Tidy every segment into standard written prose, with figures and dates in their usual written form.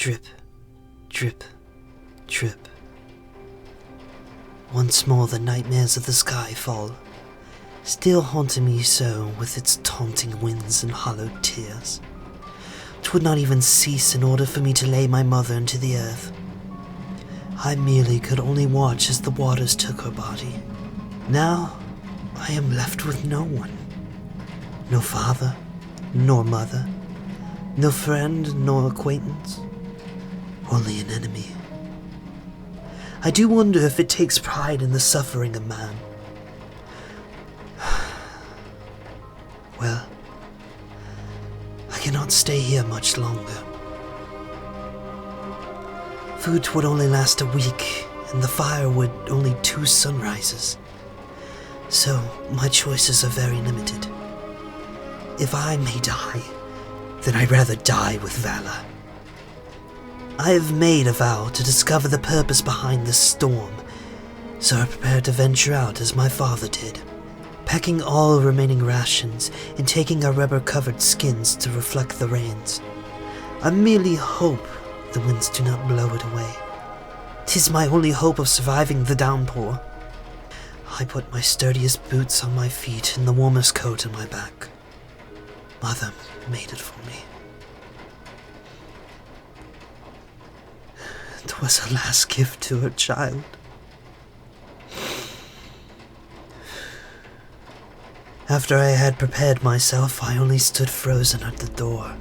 Drip, drip, drip. Once more the nightmares of the sky fall, still haunting me so with its taunting winds and hollowed tears. 'Twould not even cease in order for me to lay my mother into the earth. I merely could only watch as the waters took her body. Now I am left with no one. No father, nor mother, no friend, nor acquaintance. Only an enemy. I do wonder if it takes pride in the suffering of man. Well, I cannot stay here much longer. Food would only last a week, and the firewood only 2 sunrises. So my choices are very limited. If I may die, then I'd rather die with valor. I have made a vow to discover the purpose behind this storm, so I prepare to venture out as my father did, packing all remaining rations and taking our rubber-covered skins to reflect the rains. I merely hope the winds do not blow it away. 'Tis my only hope of surviving the downpour. I put my sturdiest boots on my feet and the warmest coat on my back. Mother made it for me. It was her last gift to her child. After I had prepared myself, I only stood frozen at the door.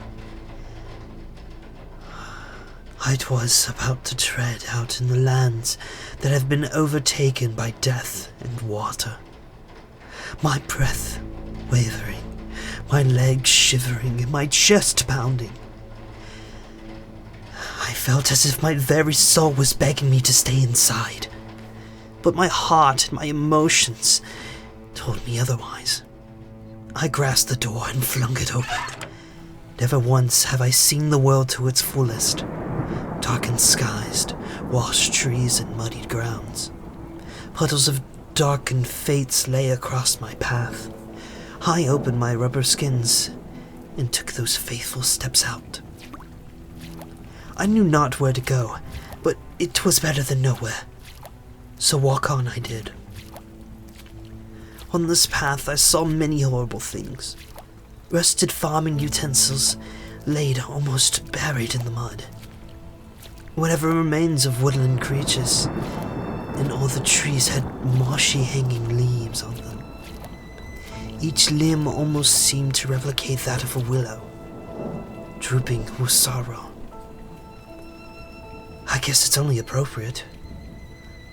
I was about to tread out in the lands that have been overtaken by death and water. My breath wavering, my legs shivering, and my chest pounding. I felt as if my very soul was begging me to stay inside. But my heart and my emotions told me otherwise. I grasped the door and flung it open. Never once have I seen the world to its fullest. Darkened skies, washed trees, and muddied grounds. Puddles of darkened fates lay across my path. I opened my rubber skins and took those faithful steps out. I knew not where to go, but it was better than nowhere. So walk on I did. On this path I saw many horrible things. Rusted farming utensils laid almost buried in the mud. Whatever remains of woodland creatures, and all the trees had moshy hanging leaves on them. Each limb almost seemed to replicate that of a willow, drooping with sorrow. I guess it's only appropriate.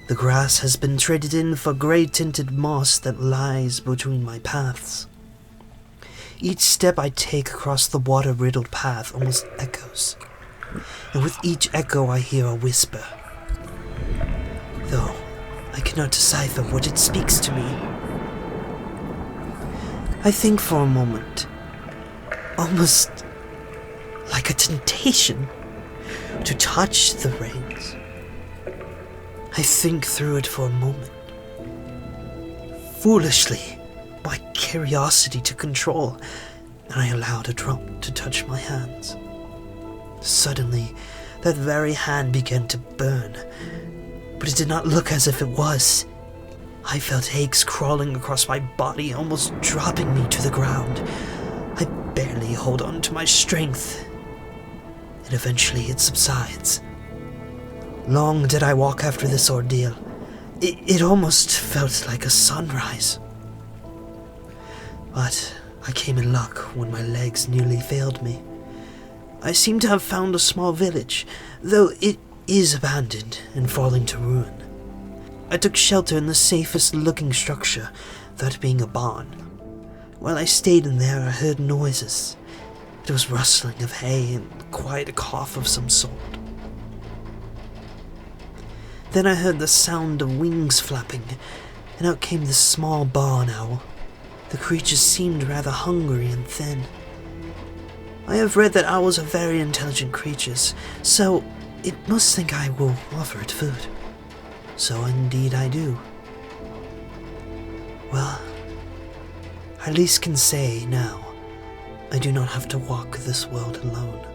The grass has been traded in for grey-tinted moss that lies between my paths. Each step I take across the water-riddled path almost echoes, and with each echo I hear a whisper, though I cannot decipher what it speaks to me. I think for a moment, almost like a temptation, to touch the reins. I think through it for a moment. Foolishly, my curiosity took control, and I allowed a drop to touch my hands. Suddenly, that very hand began to burn, but it did not look as if it was. I felt aches crawling across my body, almost dropping me to the ground. I barely hold on to my strength, and eventually it subsides. Long did I walk after this ordeal. It almost felt like a sunrise. But I came in luck when my legs nearly failed me. I seem to have found a small village, though it is abandoned and falling to ruin. I took shelter in the safest looking structure, that being a barn. While I stayed in there, I heard noises. There was rustling of hay and quite a cough of some sort. Then I heard the sound of wings flapping, and out came this small barn owl. The creature seemed rather hungry and thin. I have read that owls are very intelligent creatures, so it must think I will offer it food. So indeed I do. Well, I at least can say now, I do not have to walk this world alone.